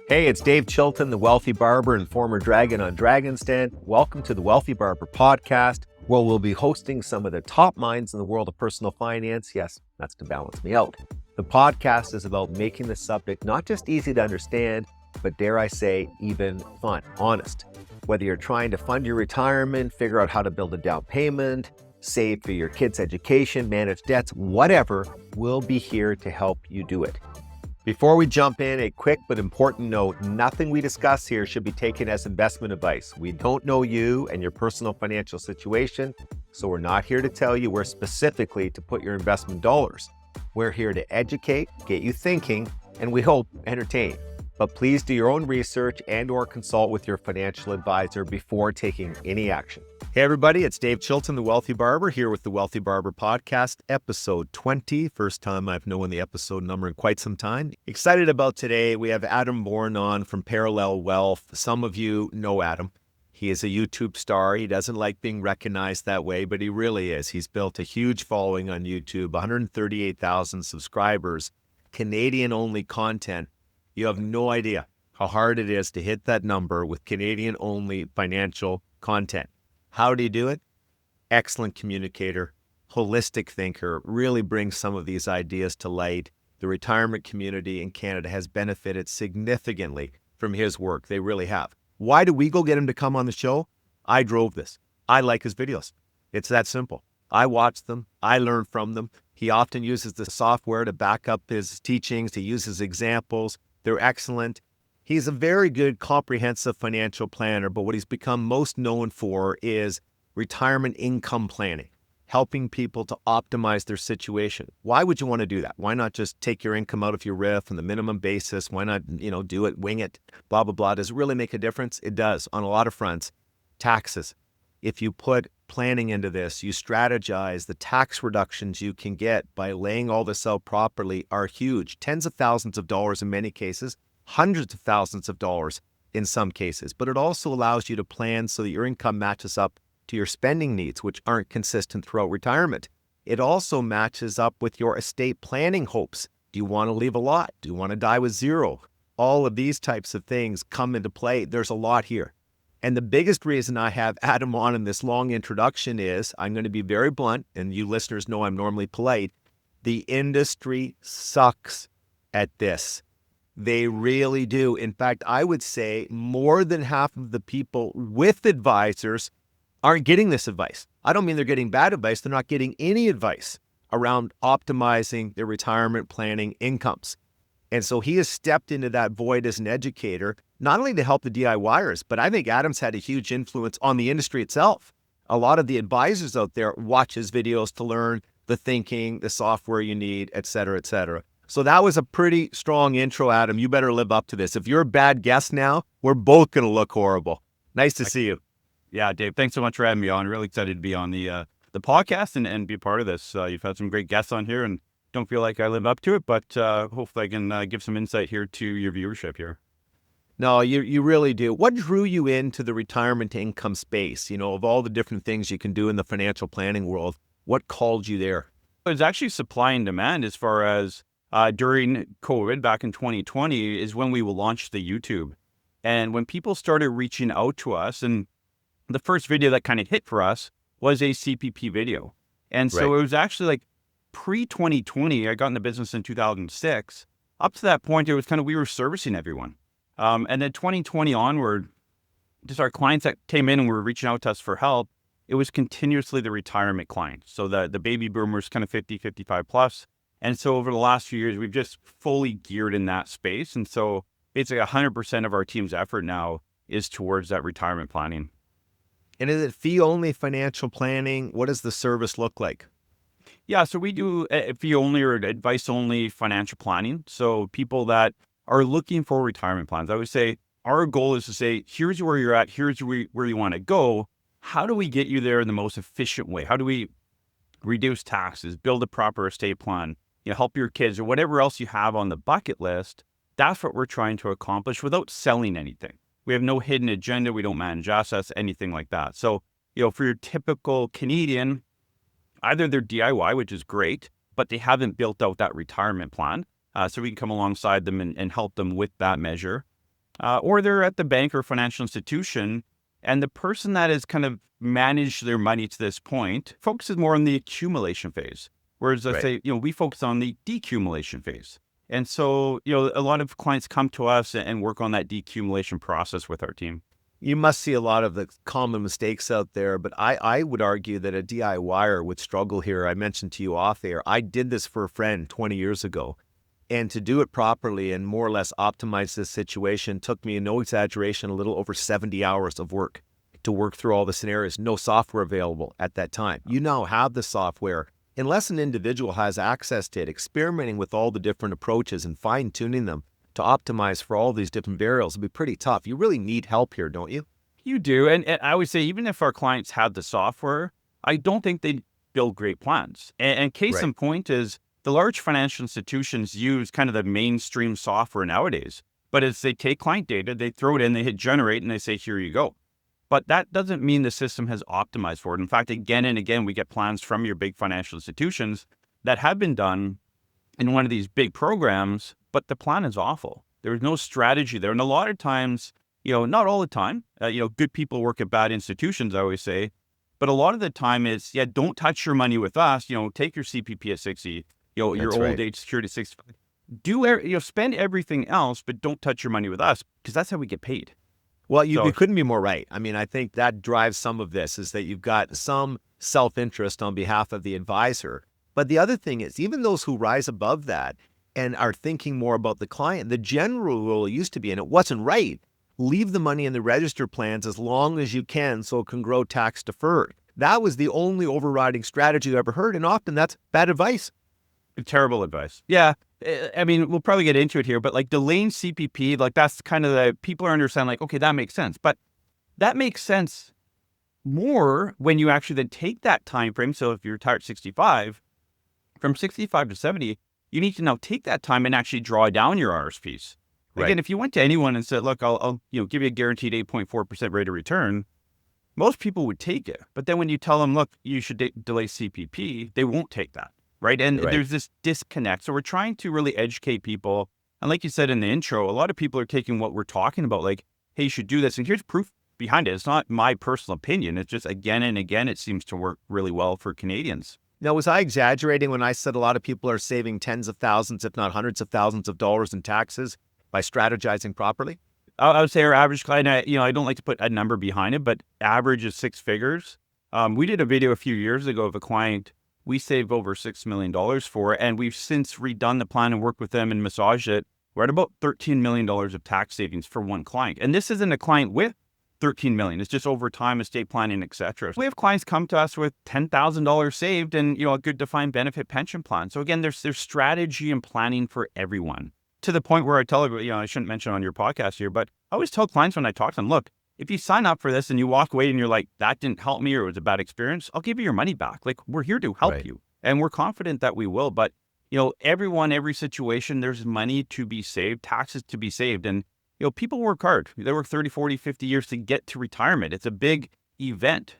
Hey, it's Dave Chilton, the Wealthy Barber and former Dragon on Dragon's Den. Welcome to the Wealthy Barber Podcast, where we'll be hosting some of the top minds in the world of personal finance. Yes, that's to balance me out. The podcast is about making the subject not just easy to understand, but dare I say, even fun, honest. Whether you're trying to fund your retirement, figure out how to build a down payment, save for your kids' education, manage debts, whatever, we'll be here to help you do it. Before we jump in, a quick but important note: nothing we discuss here should be taken as investment advice. We don't know you and your personal financial situation, so we're not here to tell you where specifically to put your investment dollars. We're here to educate, get you thinking, and we hope entertain. But please do your own research and/or consult with your financial advisor before taking any action. Hey everybody, it's Dave Chilton, the Wealthy Barber, here with the Wealthy Barber Podcast, episode 20. First time I've known the episode number in quite some time. Excited about today. We have Adam Bornn on from Parallel Wealth. Some of you know Adam. He is a YouTube star. He doesn't like being recognized that way, but he really is. He's built a huge following on YouTube, 138,000 subscribers, Canadian-only content. You have no idea how hard it is to hit that number with Canadian-only financial content. How do you do it? Excellent communicator, holistic thinker, really brings some of these ideas to light. The retirement community in Canada has benefited significantly from his work. They really have. Why do we go get him to come on the show? I drove this. I like his videos. It's that simple. I watch them. I learn from them. He often uses the software to back up his teachings. He uses examples. They're excellent. He's a very good, comprehensive financial planner, but what he's become most known for is retirement income planning, helping people to optimize their situation. Why would you want to do that? Why not just take your income out of your RIF on the minimum basis? Why not, do it, wing it, blah, blah, blah. Does it really make a difference? It does on a lot of fronts. Taxes. If you put planning into this, you strategize, the tax reductions you can get by laying all this out properly are huge. Tens of thousands of dollars in many cases, hundreds of thousands of dollars in some cases. But it also allows you to plan so that your income matches up to your spending needs, which aren't consistent throughout retirement. It also matches up with your estate planning hopes. Do you want to leave a lot? Do you want to die with zero? All of these types of things come into play. There's a lot here. And the biggest reason I have Adam on in this long introduction is, I'm going to be very blunt, and you listeners know I'm normally polite, the industry sucks at this. They really do. In fact, I would say more than half of the people with advisors aren't getting this advice. I don't mean they're getting bad advice. They're not getting any advice around optimizing their retirement planning incomes. And so he has stepped into that void as an educator, not only to help the DIYers, but I think Adam's had a huge influence on the industry itself. A lot of the advisors out there watch his videos to learn the thinking, the software you need, et cetera, et cetera. So that was a pretty strong intro, Adam. You better live up to this. If you're a bad guest now, we're both going to look horrible. Nice to see you. Yeah, Dave, thanks so much for having me on. Really excited to be on the podcast and be a part of this. You've had some great guests on here and don't feel like I live up to it, but hopefully I can give some insight here to your viewership here. No, you really do. What drew you into the retirement income space? Of all the different things you can do in the financial planning world, what called you there? It's actually supply and demand as far as during COVID back in 2020 is when we launched the YouTube. And when people started reaching out to us, and the first video that kind of hit for us was a CPP video. And so It was actually like pre-2020, I got in the business in 2006. Up to that point, it was kind of, we were servicing everyone. And then 2020 onward, just our clients that came in and were reaching out to us for help, it was continuously the retirement clients. So the baby boomers, kind of 50, 55 plus. And so over the last few years, we've just fully geared in that space. And so basically 100% of our team's effort now is towards that retirement planning. And is it fee-only financial planning? What does the service look like? Yeah, so we do fee-only or advice-only financial planning. So people that are looking for retirement plans, I would say our goal is to say, here's where you're at, here's where you want to go. How do we get you there in the most efficient way? How do we reduce taxes, build a proper estate plan, help your kids or whatever else you have on the bucket list? That's what we're trying to accomplish without selling anything. We have no hidden agenda. We don't manage assets, anything like that. So, for your typical Canadian, either they're DIY, which is great, but they haven't built out that retirement plan. So we can come alongside them and help them with that measure. Or they're at the bank or financial institution, and the person that has kind of managed their money to this point focuses more on the accumulation phase. Whereas let's say, we focus on the decumulation phase. And so, a lot of clients come to us and work on that decumulation process with our team. You must see a lot of the common mistakes out there, but I would argue that a DIYer would struggle here. I mentioned to you off air, I did this for a friend 20 years ago. And to do it properly and more or less optimize this situation took me, no exaggeration, a little over 70 hours of work to work through all the scenarios. No software available at that time. You now have the software. Unless an individual has access to it, experimenting with all the different approaches and fine-tuning them to optimize for all these different variables would be pretty tough. You really need help here, don't you? You do. And I would say, even if our clients had the software, I don't think they'd build great plans. And case in point is, the large financial institutions use kind of the mainstream software nowadays. But as they take client data, they throw it in, they hit generate, and they say, here you go. But that doesn't mean the system has optimized for it. In fact, again and again, we get plans from your big financial institutions that have been done in one of these big programs, but the plan is awful. There's no strategy there. And a lot of times, not all the time, good people work at bad institutions, I always say. But a lot of the time it's, don't touch your money with us. Take your CPP at 60. Your old age security 65. Spend everything else, but don't touch your money with us, because that's how we get paid. Well, you couldn't be more right. I mean, I think that drives some of this, is that you've got some self-interest on behalf of the advisor. But the other thing is, even those who rise above that and are thinking more about the client, the general rule used to be, and it wasn't right, leave the money in the register plans as long as you can so it can grow tax deferred. That was the only overriding strategy I ever heard, and often that's bad advice. Terrible advice. Yeah. I mean, we'll probably get into it here, but like delaying CPP, like that's kind of the, people are understanding like, okay, that makes sense. But that makes sense more when you actually then take that time frame. So if you're retired at 65, from 65 to 70, you need to now take that time and actually draw down your RRSPs. Right. Again, if you went to anyone and said, look, I'll give you a guaranteed 8.4% rate of return, most people would take it. But then when you tell them, look, you should delay CPP, they won't take that. Right. And there's this disconnect. So we're trying to really educate people. And like you said in the intro, a lot of people are taking what we're talking about, like, hey, you should do this. And here's proof behind it. It's not my personal opinion. It's just again and again, it seems to work really well for Canadians. Now, was I exaggerating when I said a lot of people are saving tens of thousands, if not hundreds of thousands of dollars in taxes by strategizing properly? I would say our average client, I don't like to put a number behind it, but average is 6 figures. We did a video a few years ago of a client we saved over $6 million for, and we've since redone the plan and worked with them and massaged it. We're at about $13 million of tax savings for one client. And this isn't a client with $13 million. It's just over time, estate planning, et cetera. So we have clients come to us with $10,000 saved and, a good defined benefit pension plan. So again, there's strategy and planning for everyone, to the point where I tell everybody, I shouldn't mention on your podcast here, but I always tell clients when I talk to them, look, if you sign up for this and you walk away and you're like, that didn't help me or it was a bad experience, I'll give you your money back. Like, we're here to help you. And we're confident that we will. But, everyone, every situation, there's money to be saved, taxes to be saved. And, people work hard. They work 30, 40, 50 years to get to retirement. It's a big event.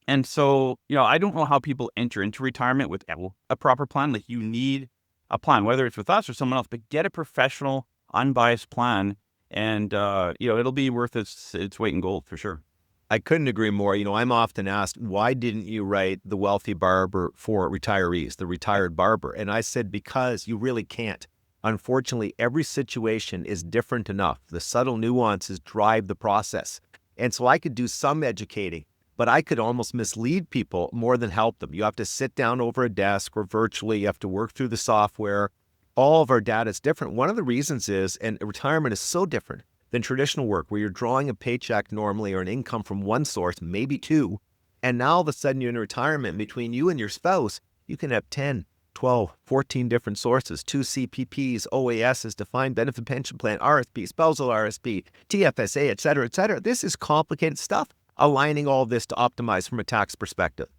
And so, I don't know how people enter into retirement with a proper plan. Like, you need a plan, whether it's with us or someone else, but get a professional, unbiased plan. And, it'll be worth its weight in gold for sure. I couldn't agree more. I'm often asked, why didn't you write the Wealthy Barber for retirees, the retired barber? And I said, because you really can't. Unfortunately, every situation is different enough. The subtle nuances drive the process. And so I could do some educating, but I could almost mislead people more than help them. You have to sit down over a desk or virtually. You have to work through the software. All of our data is different. One of the reasons is, and retirement is so different than traditional work, where you're drawing a paycheck normally or an income from one source, maybe two, and now all of a sudden you're in retirement. Between you and your spouse, you can have 10, 12, 14 different sources, 2 CPPs, OASs, defined benefit pension plan, RSP, spousal RSP, TFSA, et cetera, et cetera. This is complicated stuff, aligning all this to optimize from a tax perspective.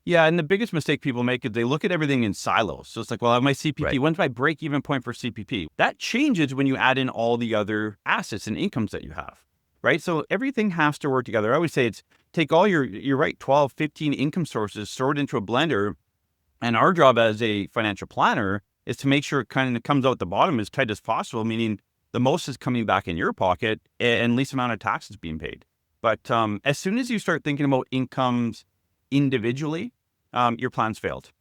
Yeah, and the biggest mistake people make is they look at everything in silos. So it's like, well, I have my CPP. Right. When's my break-even point for CPP? That changes when you add in all the other assets and incomes that you have, right? So everything has to work together. I always say it's take all your 12, 15 income sources, sort it into a blender, And our job as a financial planner is to make sure it kind of comes out the bottom as tight as possible, meaning the most is coming back in your pocket and least amount of taxes being paid. But as soon as you start thinking about incomes individually, your plan's failed.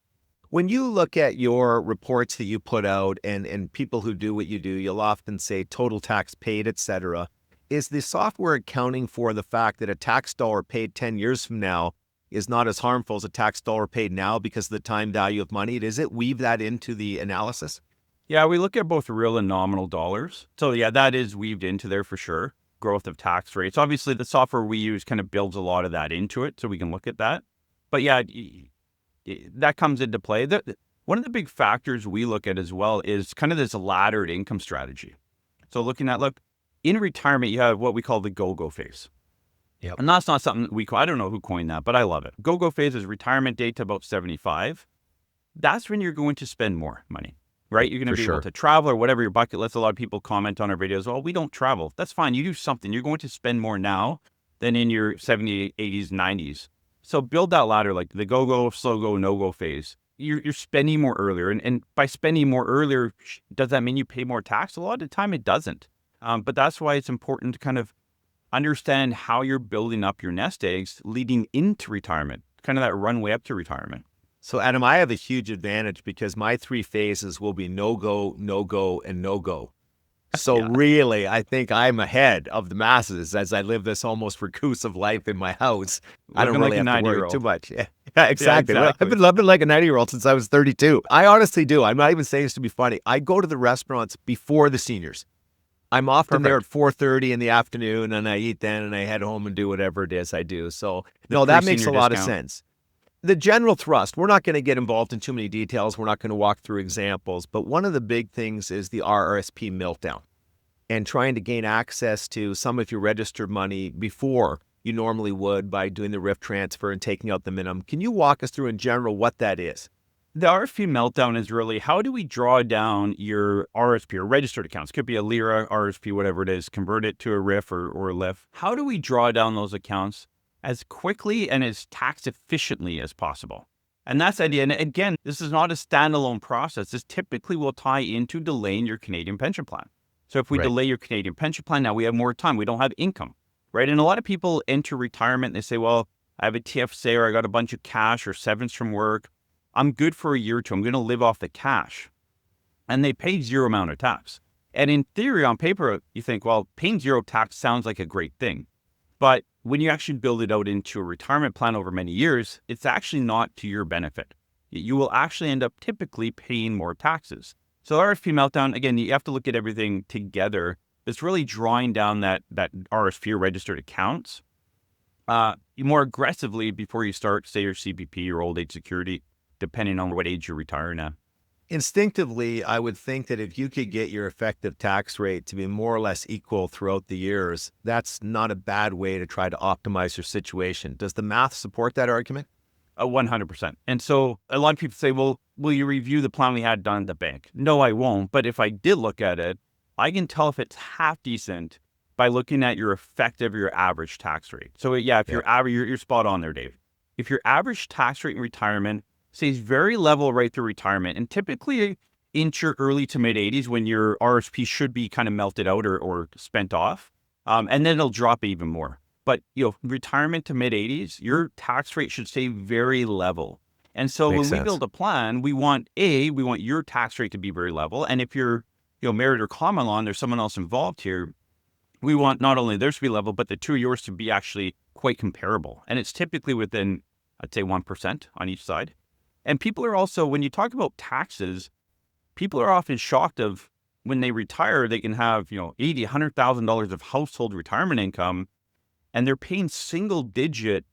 When you look at your reports that you put out and people who do what you do, you'll often say total tax paid, etc. Is the software accounting for the fact that a tax dollar paid 10 years from now is not as harmful as a tax dollar paid now because of the time value of money? Does it weave that into the analysis? Yeah, we look at both real and nominal dollars. So yeah, that is weaved into there for sure. Growth of tax rates. Obviously, the software we use kind of builds a lot of that into it, so we can look at that. But yeah, that comes into play. One of the big factors we look at as well is kind of this laddered income strategy. So looking at, look, in retirement, you have what we call the go-go phase. Yep. And that's not something I don't know who coined that, but I love it. Go-go phase is retirement date to about 75. That's when you're going to spend more money, right? You're going to be able to travel or whatever your bucket list. A lot of people comment on our videos, well, we don't travel. That's fine. You do something. You're going to spend more now than in your 70s, 80s, 90s. So build that ladder, like the go-go, slow-go, no-go phase. You're spending more earlier. And by spending more earlier, does that mean you pay more tax? A lot of the time it doesn't. But that's why it's important to kind of understand how you're building up your nest eggs leading into retirement, kind of that runway up to retirement. So Adam, I have a huge advantage because my 3 phases will be no-go, no-go, and no-go. So really, I think I'm ahead of the masses as I live this almost reclusive life in my house. I don't really have to worry too much. Yeah, exactly. I've been living like a 90-year-old since I was 32. I honestly do. I'm not even saying this to be funny. I go to the restaurants before the seniors. I'm often there at 4:30 in the afternoon, and I eat then, and I head home and do whatever it is I do. So, no, that makes a lot of sense. The general thrust, we're not going to get involved in too many details. We're not going to walk through examples. But one of the big things is the RRSP meltdown and trying to gain access to some of your registered money before you normally would by doing the RIF transfer and taking out the minimum. Can you walk us through in general what that is? The RRSP meltdown is really, how do we draw down your RRSP or registered accounts? Could be a LIRA, RRSP, whatever it is, convert it to a RIF or a LIF. How do we draw down those accounts as quickly and as tax efficiently as possible? And that's the idea. And again, this is not a standalone process. This typically will tie into delaying your Canadian pension plan. So if we delay your Canadian pension plan, now we have more time. We don't have income, right? And a lot of people enter retirement and they say, well, I have a TFSA or I got a bunch of cash or severance from work. I'm good for a year or two. I'm going to live off the cash. And they pay zero amount of tax. And in theory, on paper, you think, well, paying zero tax sounds like a great thing. But when you actually build it out into a retirement plan over many years, it's actually not to your benefit. You will actually end up typically paying more taxes. So RRSP meltdown, again, you have to look at everything together. It's really drawing down that RRSP or registered accounts more aggressively before you start, say, your CPP or old age security, depending on what age you're retiring at. Instinctively, I would think that if you could get your effective tax rate to be more or less equal throughout the years, that's not a bad way to try to optimize your situation. Does the math support that argument? 100%. And so a lot of people say, well, will you review the plan we had done at the bank? No, I won't. But if I did look at it, I can tell if it's half decent by looking at your effective or your average tax rate. So yeah, if you're average, you're spot on there, Dave. If your average tax rate in retirement stays very level right through retirement, and typically into your early to mid 80s when your RSP should be kind of melted out or spent off, and then it'll drop even more. But retirement to mid 80s, your tax rate should stay very level. And so when we build a plan, we want your tax rate to be very level. And if you're married or common law and there's someone else involved here, we want not only theirs to be level, but the two of yours to be actually quite comparable. And it's typically within, I'd say, 1% on each side. And people are also, when you talk about taxes, people are often shocked of when they retire, they can have, $80,000, $100,000 of household retirement income, and they're paying single digit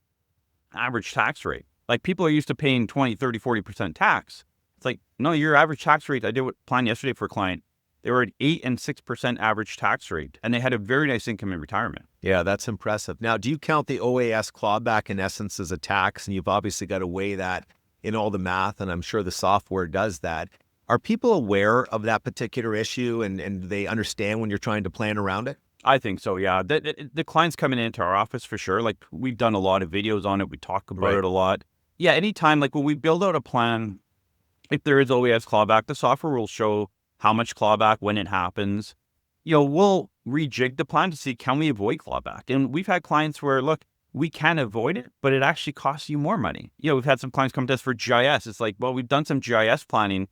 average tax rate. Like people are used to paying 20, 30, 40% tax. It's like, no, your average tax rate, I did a plan yesterday for a client. They were at 8 and 6% average tax rate, and they had a very nice income in retirement. Yeah, that's impressive. Now, do you count the OAS clawback in essence as a tax? And you've obviously got to weigh that in all the math, and I'm sure the software does that. Are people aware of that particular issue and they understand when you're trying to plan around it? I think so, yeah. The clients coming into our office for sure. Like we've done a lot of videos on it. We talk about it a lot. Yeah, anytime, like when we build out a plan, if there is OAS clawback, the software will show how much clawback when it happens. We'll rejig the plan to see, can we avoid clawback? And we've had clients where, look, we can avoid it, but it actually costs you more money. We've had some clients come to us for GIS. It's like, well, we've done some GIS planning.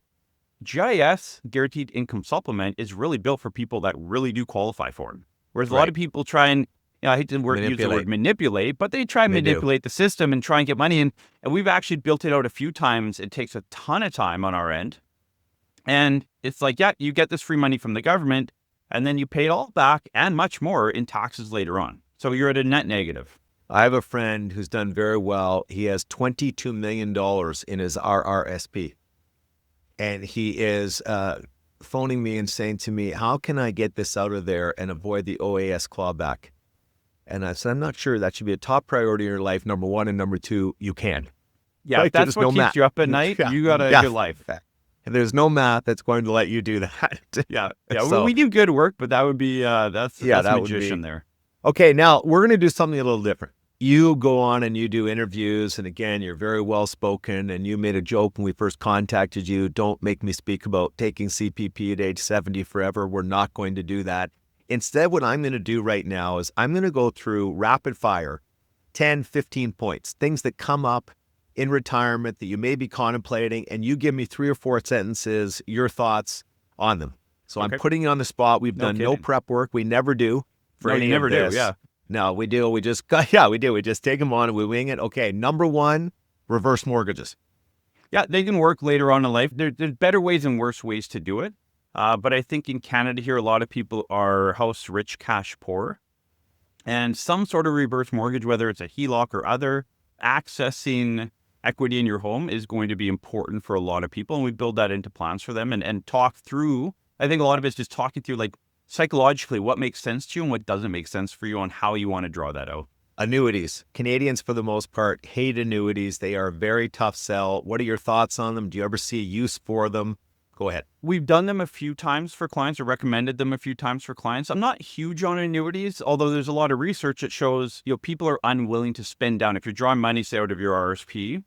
GIS, Guaranteed Income Supplement, is really built for people that really do qualify for it. Whereas a lot of people try and, I hate to use the word manipulate, but they try and manipulate the system and try and get money in. And we've actually built it out a few times. It takes a ton of time on our end. And it's like, yeah, you get this free money from the government, and then you pay it all back and much more in taxes later on. So you're at a net negative. I have a friend who's done very well. He has $22 million in his RRSP. And he is phoning me and saying to me, how can I get this out of there and avoid the OAS clawback? And I said, I'm not sure that should be a top priority in your life, number one. And number two, you can. Yeah, if that's what keeps you up at night, you got a good life. And there's no math that's going to let you do that. Yeah. So, we do good work, but that would be, that's magician there. Okay, now we're going to do something a little different. You go on and you do interviews, and again, you're very well spoken, and you made a joke when we first contacted you, don't make me speak about taking CPP at age 70 forever. We're not going to do that. Instead, what I'm going to do right now is I'm going to go through rapid fire, 10, 15 points, things that come up in retirement that you may be contemplating, and you give me 3 or 4 sentences, your thoughts on them. So I'm putting you on the spot. We've done no prep work. We never do. You never do, yeah. No, we do. We just, we do. We just take them on and we wing it. Okay, number 1, reverse mortgages. Yeah, they can work later on in life. There's better ways and worse ways to do it. But I think in Canada here, a lot of people are house rich, cash poor. And some sort of reverse mortgage, whether it's a HELOC or other, accessing equity in your home is going to be important for a lot of people. And we build that into plans for them and talk through. I think a lot of it's just talking through, like, psychologically, what makes sense to you and what doesn't make sense for you, and how you want to draw that out. Annuities. Canadians, for the most part, hate annuities. They are a very tough sell. What are your thoughts on them? Do you ever see a use for them? Go ahead. We've done them a few times for clients, or recommended them a few times for clients. I'm not huge on annuities, although there's a lot of research that shows, people are unwilling to spend down. If you're drawing money, say, out of your RRSP,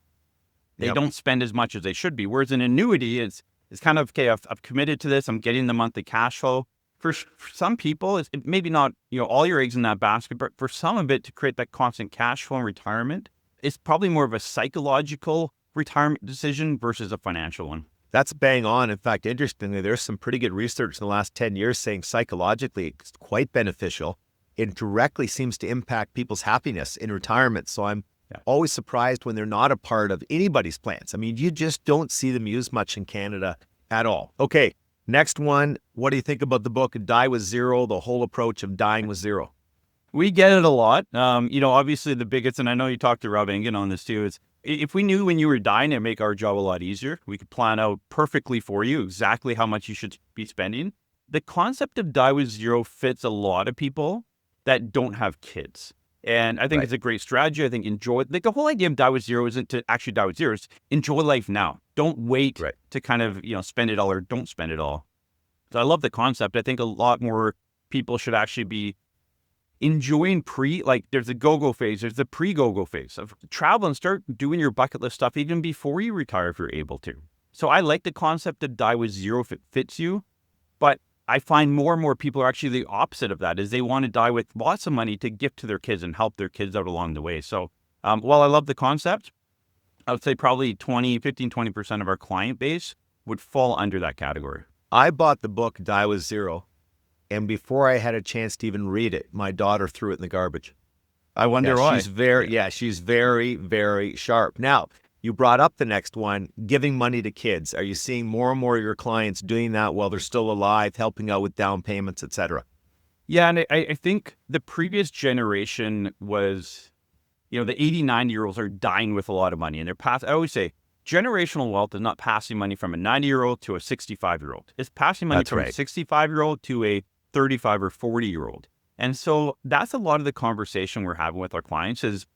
they don't spend as much as they should be. Whereas an annuity is kind of, okay, I've committed to this. I'm getting the monthly cash flow. For some people, it's maybe not, all your eggs in that basket, but for some of it, to create that constant cash flow in retirement, it's probably more of a psychological retirement decision versus a financial one. That's bang on. In fact, interestingly, there's some pretty good research in the last 10 years saying psychologically it's quite beneficial. It directly seems to impact people's happiness in retirement. So I'm always surprised when they're not a part of anybody's plans. I mean, you just don't see them used much in Canada at all. Okay. Next one, what do you think about the book, Die with Zero, the whole approach of dying with zero? We get it a lot. Obviously the biggest, and I know you talked to Rob Engen on this too, is if we knew when you were dying, it'd make our job a lot easier. We could plan out perfectly for you exactly how much you should be spending. The concept of Die with Zero fits a lot of people that don't have kids. And I think it's a great strategy. I think the whole idea of Die with Zero isn't to actually die with zero. It's enjoy life now. Don't wait to kind of, spend it all or don't spend it all. So I love the concept. I think a lot more people should actually be enjoying there's a go-go phase. There's the pre-go-go phase of travel and start doing your bucket list stuff even before you retire if you're able to. So I like the concept of Die with Zero if it fits you, but I find more and more people are actually the opposite of that, is they want to die with lots of money to gift to their kids and help their kids out along the way. So while I love the concept, I would say probably 15-20% of our client base would fall under that category. I bought the book Die with Zero, and before I had a chance to even read it, my daughter threw it in the garbage. I wonder why. She's very, very sharp. Now, you brought up the next one, giving money to kids. Are you seeing more and more of your clients doing that while they're still alive, helping out with down payments, et cetera? Yeah, and I think the previous generation was, the 80, 90-year-olds are dying with a lot of money. And I always say, generational wealth is not passing money from a 90-year-old to a 65-year-old. It's passing money from a 65-year-old to a 35 or 40-year-old. And so that's a lot of the conversation we're having with our clients is,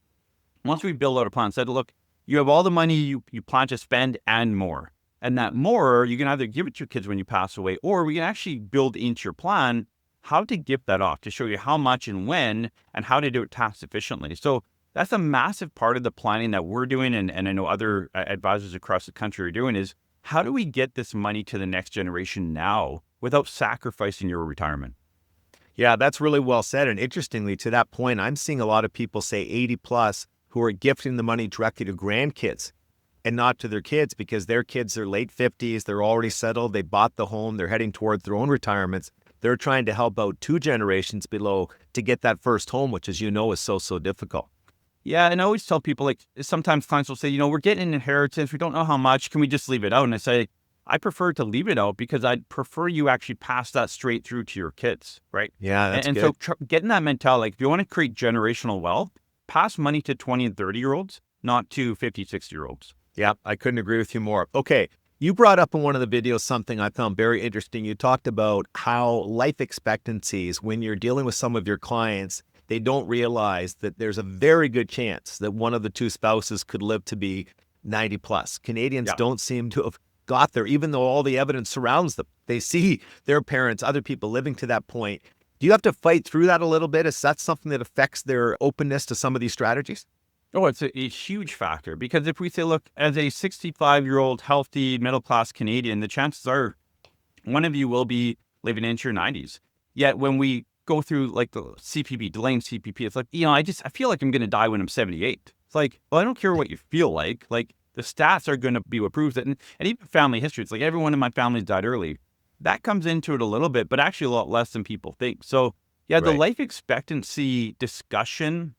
once we build out a plan, said, look, you have all the money you plan to spend and more. And that more, you can either give it to your kids when you pass away, or we can actually build into your plan how to gift that off to show you how much and when and how to do it tax efficiently. So that's a massive part of the planning that we're doing. And I know other advisors across the country are doing is how do we get this money to the next generation now without sacrificing your retirement? Yeah, that's really well said. And interestingly, to that point, I'm seeing a lot of people say 80 plus who are gifting the money directly to grandkids and not to their kids, because their kids are late 50s. They're already settled. They bought the home. They're heading towards their own retirements. They're trying to help out 2 generations below to get that first home, which, as you know, is so difficult. Yeah, and I always tell people, like, sometimes clients will say, we're getting an inheritance. We don't know how much. Can we just leave it out? And I say, I prefer to leave it out because I'd prefer you actually pass that straight through to your kids, right? Yeah, that's and good. So getting that mentality, like, if you want to create generational wealth, pass money to 20 and 30-year-olds, not to 50, 60-year-olds. Yeah, I couldn't agree with you more. Okay, you brought up in one of the videos something I found very interesting. You talked about how life expectancies, when you're dealing with some of your clients, they don't realize that there's a very good chance that one of the 2 spouses could live to be 90 plus. Canadians don't seem to have got there, even though all the evidence surrounds them. They see their parents, other people living to that point. Do you have to fight through that a little bit? Is that something that affects their openness to some of these strategies? Oh, it's a huge factor, because if we say, look, as a 65-year-old healthy middle-class Canadian, the chances are one of you will be living into your 90s. Yet when we go through like the CPP, delaying CPP, it's like, I feel like I'm going to die when I'm 78. It's like, well, I don't care what you feel like the stats are going to be what proves it. And even family history, it's like everyone in my family died early. That comes into it a little bit, but actually a lot less than people think. So yeah, the life expectancy discussion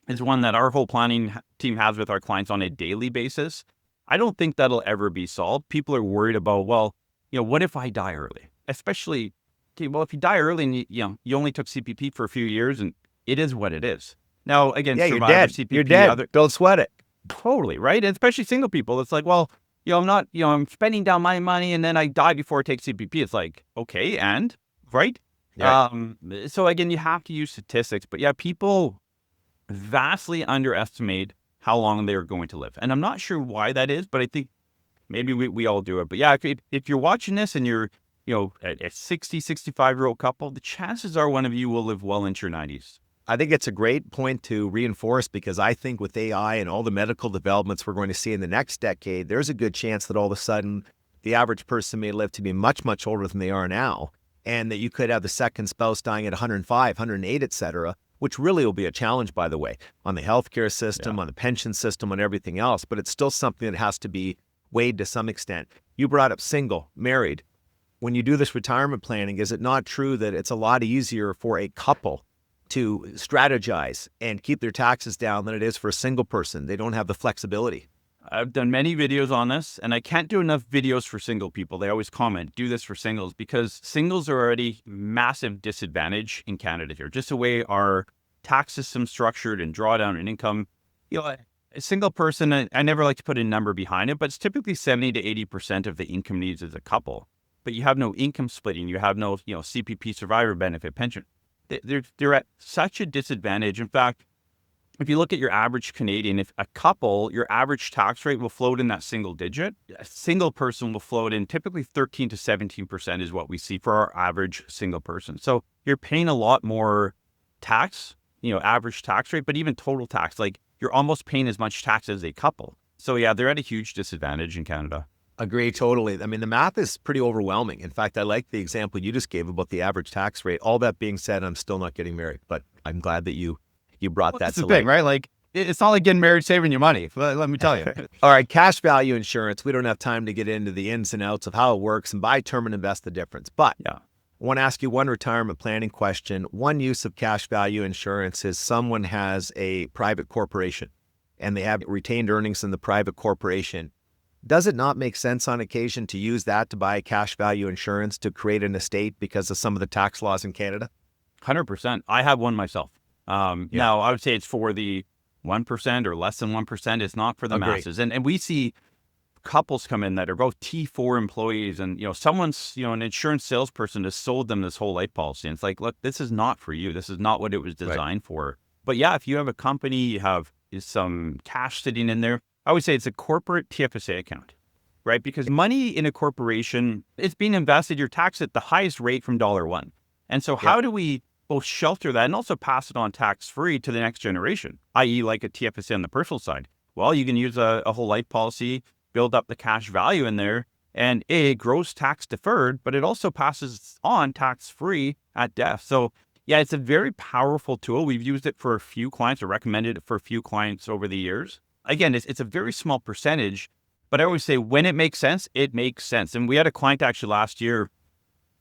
is one that our whole planning team has with our clients on a daily basis. I don't think that'll ever be solved. People are worried about, well, what if I die early? Especially, well, if you die early and you only took CPP for a few years, and it is what it is. Now, again, you're dead. CPP, you're dead. Don't sweat it. Totally, right? And especially single people, it's like, well, I'm spending down my money and then I die before I take CPP. It's like, okay, and right? Yeah. So again, you have to use statistics, but yeah, people vastly underestimate how long they're going to live. And I'm not sure why that is, but I think maybe we all do it. But yeah, if you're watching this and you're, a 60, 65-year-old couple, the chances are one of you will live well into your 90s. I think it's a great point to reinforce, because I think with AI and all the medical developments we're going to see in the next decade, there's a good chance that all of a sudden the average person may live to be much older than they are now, and that you could have the second spouse dying at 105, 108, et cetera, which really will be a challenge, by the way, on the healthcare system, on the pension system, on everything else. But it's still something that has to be weighed to some extent. You brought up single, married. When you do this retirement planning, is it not true that it's a lot easier for a couple to strategize and keep their taxes down than it is for a single person? They don't have the flexibility. I've done many videos on this, and I can't do enough videos for single people. They always comment, do this for singles, because singles are already massive disadvantage in Canada here. Just the way our tax system's structured and drawdown and income. A single person, I never like to put a number behind it, but it's typically 70 to 80% of the income needs as a couple. But you have no income splitting. You have no, CPP survivor benefit, pension. They're at such a disadvantage. In fact, if you look at your average Canadian, if a couple, your average tax rate will float in that single digit. A single person will float in typically 13 to 17% is what we see for our average single person. So you're paying a lot more tax, average tax rate, but even total tax, like you're almost paying as much tax as a couple. So yeah, they're at a huge disadvantage in Canada. Agree totally. I mean, the math is pretty overwhelming. In fact, I like the example you just gave about the average tax rate. All that being said, I'm still not getting married, but I'm glad that you brought that to light. That's the thing, right? Like, it's not like getting married saving you money. Let me tell you. All right, cash value insurance. We don't have time to get into the ins and outs of how it works and buy term and invest the difference. But I want to ask you one retirement planning question. One use of cash value insurance is someone has a private corporation and they have retained earnings in the private corporation. Does it not make sense on occasion to use that to buy cash value insurance to create an estate because of some of the tax laws in Canada? 100%. I have one myself. Now, I would say it's for the 1% or less than 1%. It's not for the masses. And we see couples come in that are both T4 employees, and someone's an insurance salesperson has sold them this whole life policy. And it's like, look, this is not for you. This is not what it was designed for. But yeah, if you have a company, you have some cash sitting in there, I would say it's a corporate TFSA account, right? Because money in a corporation, it's being invested, you're taxed at the highest rate from $1. And so how do we both shelter that and also pass it on tax-free to the next generation, i.e. like a TFSA on the personal side? Well, you can use a whole life policy, build up the cash value in there, And it grows tax deferred, but it also passes on tax free at death. So yeah, it's a very powerful tool. We've used it for a few clients or recommended it for a few clients over the years. Again, it's a very small percentage, but I always say when it makes sense, it makes sense. And we had a client actually last year,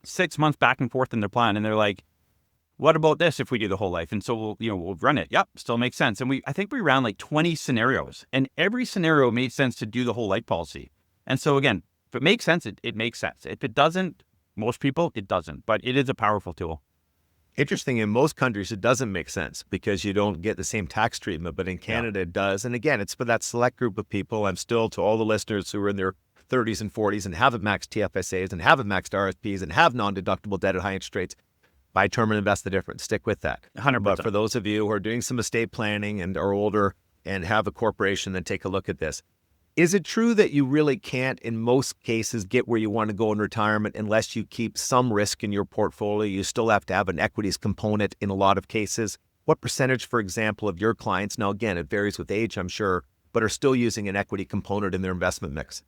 6 months back and forth in their plan. And they're like, what about this if we do the whole life? And so we'll run it. Yep, still makes sense. And I think we ran like 20 scenarios, and every scenario made sense to do the whole life policy. And so again, if it makes sense, it makes sense. If it doesn't, most people, it doesn't. But it is a powerful tool. Interesting. In most countries, it doesn't make sense because you don't get the same tax treatment, but in Canada, it does. And again, it's for that select group of people. I'm still, to all the listeners who are in their 30s and 40s and haven't maxed TFSAs and haven't maxed RSPs and have non-deductible debt at high interest rates, buy term and invest the difference. Stick with that. 100%. But for those of you who are doing some estate planning and are older and have a corporation, then take a look at this. Is it true that you really can't, in most cases, get where you want to go in retirement unless you keep some risk in your portfolio? You still have to have an equities component in a lot of cases. What percentage, for example, of your clients, now again, it varies with age, I'm sure, but are still using an equity component in their investment mix?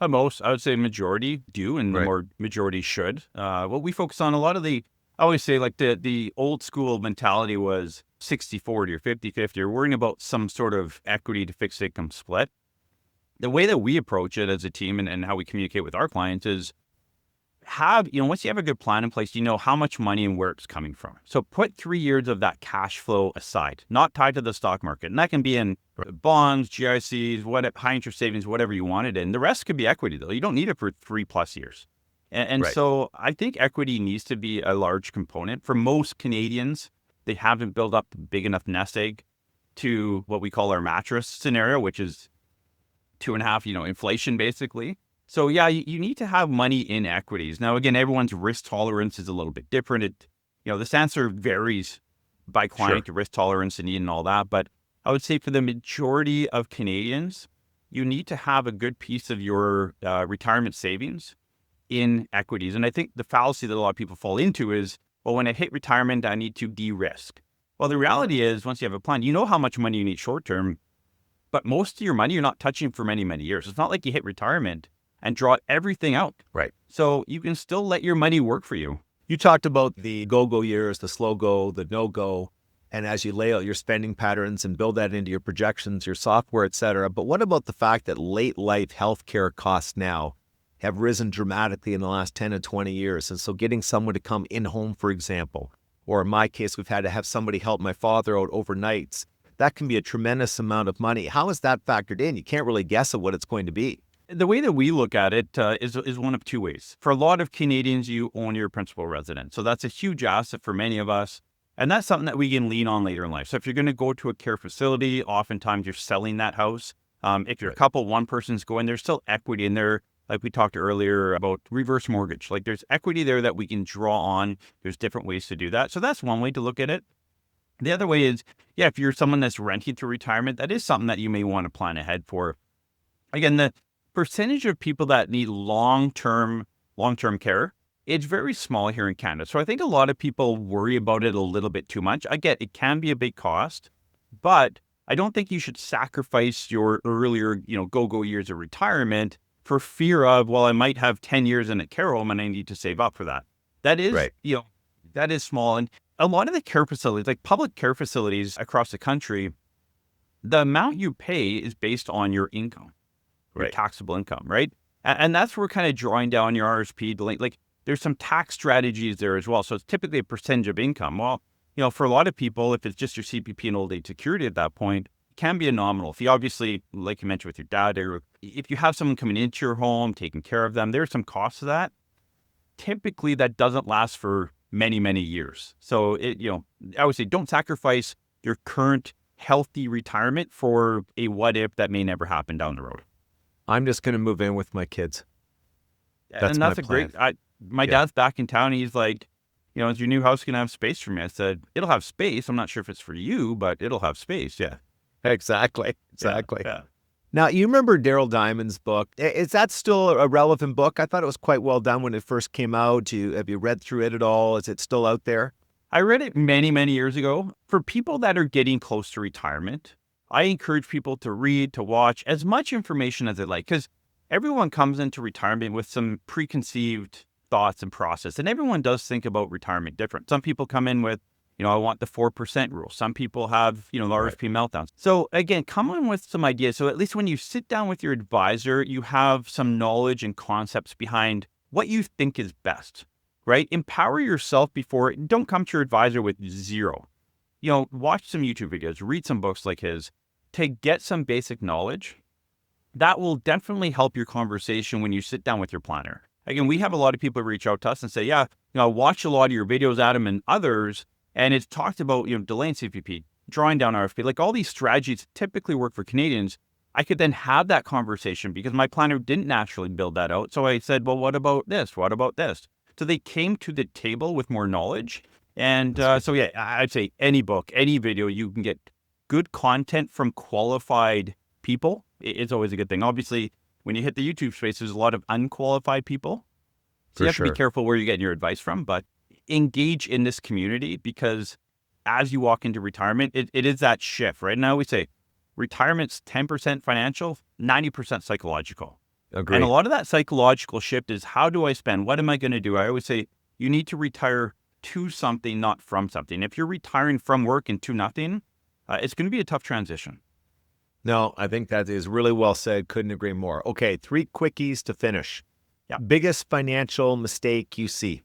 Most, I would say majority do, and the more majority should. What we focus on, a lot of I always say like the old school mentality was 60-40 or 50-50, or worrying about some sort of equity to fixed income split. The way that we approach it as a team and how we communicate with our clients is once you have a good plan in place, you know how much money and where it's coming from. So put 3 years of that cash flow aside, not tied to the stock market. And that can be in bonds, GICs, high interest savings, whatever you want it in. The rest could be equity though. You don't need it for 3+ years. And so I think equity needs to be a large component. For most Canadians, they haven't built up a big enough nest egg to what we call our mattress scenario, which is 2.5, inflation basically. So yeah, you need to have money in equities. Now, again, everyone's risk tolerance is a little bit different. This answer varies by client, risk tolerance and need and all that. But I would say for the majority of Canadians, you need to have a good piece of your retirement savings in equities. And I think the fallacy that a lot of people fall into is, well, when I hit retirement, I need to de-risk. Well, the reality is once you have a plan, you know how much money you need short-term, but most of your money, you're not touching for many, many years. It's not like you hit retirement and draw everything out. Right. So you can still let your money work for you. You talked about the go-go years, the slow go, the no-go, and as you lay out your spending patterns and build that into your projections, your software, et cetera. But what about the fact that late life healthcare costs now have risen dramatically in the last 10 to 20 years? And so getting someone to come in home, for example, or in my case, we've had to have somebody help my father out overnights. That can be a tremendous amount of money. How is that factored in? You can't really guess at what it's going to be. The way that we look at it is one of two ways. For a lot of Canadians, you own your principal residence. So that's a huge asset for many of us. And that's something that we can lean on later in life. So if you're going to go to a care facility, oftentimes you're selling that house. If you're a couple, one person's going, there's still equity in there. Like we talked earlier about reverse mortgage. Like there's equity there that we can draw on. There's different ways to do that. So that's one way to look at it. The other way is, if you're someone that's renting through retirement, that is something that you may want to plan ahead for. Again, the percentage of people that need long-term care, it's very small here in Canada. So I think a lot of people worry about it a little bit too much. I get it can be a big cost, but I don't think you should sacrifice your earlier, go-go years of retirement for fear of, well, I might have 10 years in a care home and I need to save up for that. That is, that is small. And a lot of the care facilities, like public care facilities across the country, the amount you pay is based on your income, your taxable income, right? And that's where we're kind of drawing down your RRSP. Like there's some tax strategies there as well. So it's typically a percentage of income. Well, for a lot of people, if it's just your CPP and old age security at that point, it can be a nominal fee. Obviously, like you mentioned with your dad, or if you have someone coming into your home, taking care of them, there's some costs to that. Typically, that doesn't last for many, many years. So I would say don't sacrifice your current healthy retirement for a what if that may never happen down the road. I'm just going to move in with my kids. That's a great, my dad's back in town. He's like, is your new house going to have space for me? I said, it'll have space. I'm not sure if it's for you, but it'll have space. Yeah. Exactly. Yeah. Now, you remember Daryl Diamond's book. Is that still a relevant book? I thought it was quite well done when it first came out. Have you read through it at all? Is it still out there? I read it many, many years ago. For people that are getting close to retirement, I encourage people to read, to watch as much information as they like. Because everyone comes into retirement with some preconceived thoughts and process, and everyone does think about retirement different. Some people come in with, I want the 4% rule. Some people have, the RRSP meltdowns. So again, come in with some ideas. So at least when you sit down with your advisor, you have some knowledge and concepts behind what you think is best, right? Empower yourself don't come to your advisor with zero. Watch some YouTube videos, read some books like his to get some basic knowledge. That will definitely help your conversation when you sit down with your planner. Again, we have a lot of people reach out to us and say, I watch a lot of your videos, Adam, and others, and it's talked about, delaying CPP, drawing down RFP, like all these strategies typically work for Canadians. I could then have that conversation because my planner didn't naturally build that out. So I said, well, what about this? What about this? So they came to the table with more knowledge. And I'd say any book, any video, you can get good content from qualified people. It's always a good thing. Obviously, when you hit the YouTube space, there's a lot of unqualified people. So you have to be careful where you're getting your advice from, but engage in this community because as you walk into retirement, it is that shift, right? And I always say retirement's 10% financial, 90% psychological. Agreed. And a lot of that psychological shift is how do I spend? What am I going to do? I always say you need to retire to something, not from something. If you're retiring from work and to nothing, it's going to be a tough transition. No, I think that is really well said. Couldn't agree more. Okay, 3 quickies to finish. Yeah. Biggest financial mistake you see?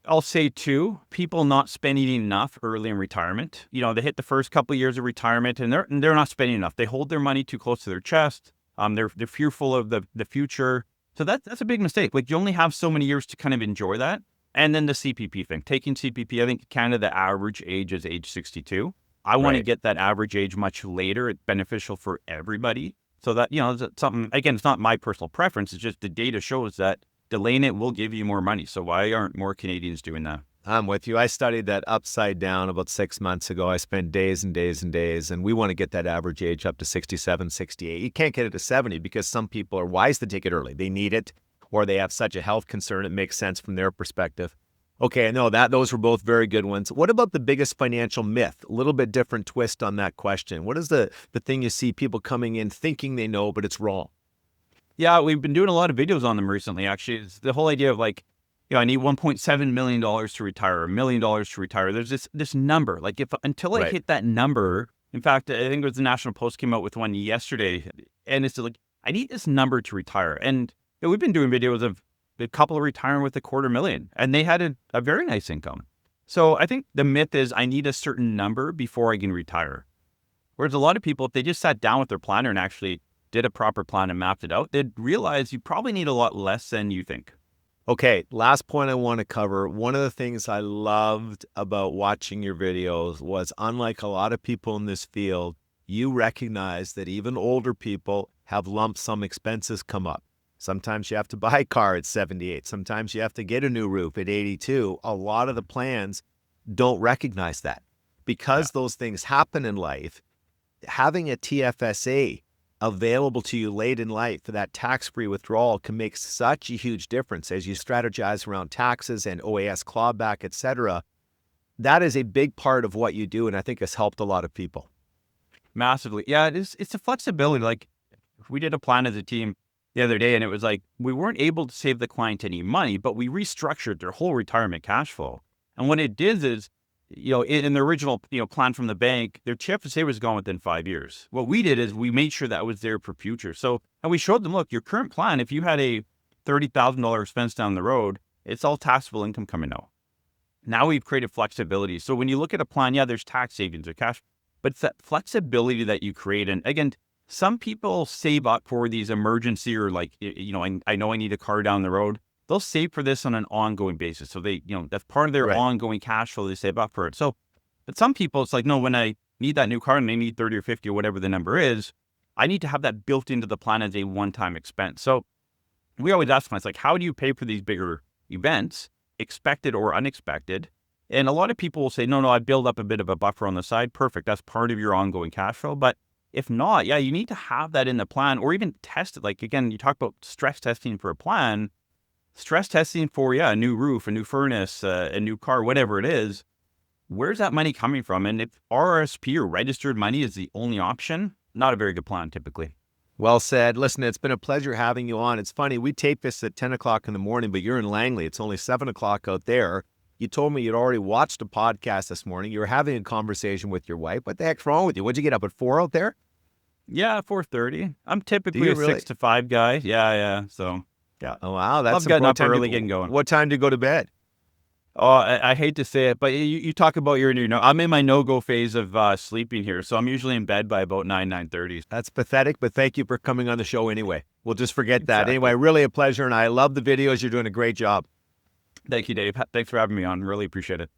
I'll say 2, people not spending enough early in retirement. They hit the first couple of years of retirement and they're not spending enough. They hold their money too close to their chest. They're fearful of the future. So that's a big mistake. Like you only have so many years to kind of enjoy that. And then the CPP thing, taking CPP, I think Canada, the average age is age 62. I want to get that average age much later. It's beneficial for everybody. So that, it's something, again, it's not my personal preference. It's just the data shows that delaying it will give you more money. So why aren't more Canadians doing that? I'm with you. I studied that upside down about 6 months ago. I spent days and days and days, and we want to get that average age up to 67, 68. You can't get it to 70 because some people are wise to take it early. They need it, or they have such a health concern. It makes sense from their perspective. Okay, I know those were both very good ones. What about the biggest financial myth? A little bit different twist on that question. What is the thing you see people coming in thinking they know, but it's wrong? Yeah, we've been doing a lot of videos on them recently, actually. It's the whole idea of like, I need $1.7 million to retire, $1 million to retire. There's this number. Like until I hit that number, in fact, I think it was the National Post came out with one yesterday, and it's like, I need this number to retire. And we've been doing videos of the couple retiring with $250,000, and they had a very nice income. So I think the myth is I need a certain number before I can retire. Whereas a lot of people, if they just sat down with their planner and actually did a proper plan and mapped it out, they'd realize you probably need a lot less than you think. Okay, last point I want to cover. One of the things I loved about watching your videos was, unlike a lot of people in this field, you recognize that even older people have lump sum expenses come up. Sometimes you have to buy a car at 78. Sometimes you have to get a new roof at 82. A lot of the plans don't recognize that. Because those things happen in life, having a TFSA available to you late in life for that tax-free withdrawal can make such a huge difference as you strategize around taxes and OAS Clawback, et cetera. That is a big part of what you do, and I think has helped a lot of people. Massively. Yeah, it's a flexibility. Like we did a plan as a team the other day, and it was like we weren't able to save the client any money, but we restructured their whole retirement cash flow. And what it did is, in the original, plan from the bank, their TFSA was gone within 5 years. What we did is we made sure that was there for future. So, and we showed them, look, your current plan, if you had a $30,000 expense down the road, it's all taxable income coming out. Now we've created flexibility. So when you look at a plan, there's tax savings or cash, but it's that flexibility that you create. And again, some people save up for these emergency or like, I know I need a car down the road. They'll save for this on an ongoing basis. So they, that's part of their ongoing cash flow. They save up for it. So, but some people, it's like, no, when I need that new car and I need 30 or 50 or whatever the number is, I need to have that built into the plan as a one-time expense. So we always ask clients, like, how do you pay for these bigger events, expected or unexpected? And a lot of people will say, no, I build up a bit of a buffer on the side. Perfect. That's part of your ongoing cash flow. But if not, you need to have that in the plan or even test it. Like, again, you talk about stress testing for a plan. Stress testing for, a new roof, a new furnace, a new car, whatever it is, where's that money coming from? And if RRSP or registered money is the only option, not a very good plan typically. Well said. Listen, it's been a pleasure having you on. It's funny, we tape this at 10 o'clock in the morning, but you're in Langley. It's only 7 o'clock out there. You told me you'd already watched a podcast this morning. You were having a conversation with your wife. What the heck's wrong with you? What'd you get up at 4 out there? Yeah, 4:30. I'm typically a 6 to 5 guy. Yeah. So, yeah. Oh, wow. That's Love getting up early, getting going. What time do you go to bed? Oh, I hate to say it, but you talk about I'm in my no-go phase of sleeping here, so I'm usually in bed by about 9:30. That's pathetic, but thank you for coming on the show anyway. We'll just forget that. Exactly. Anyway, really a pleasure, and I love the videos. You're doing a great job. Thank you, Dave. Thanks for having me on. Really appreciate it.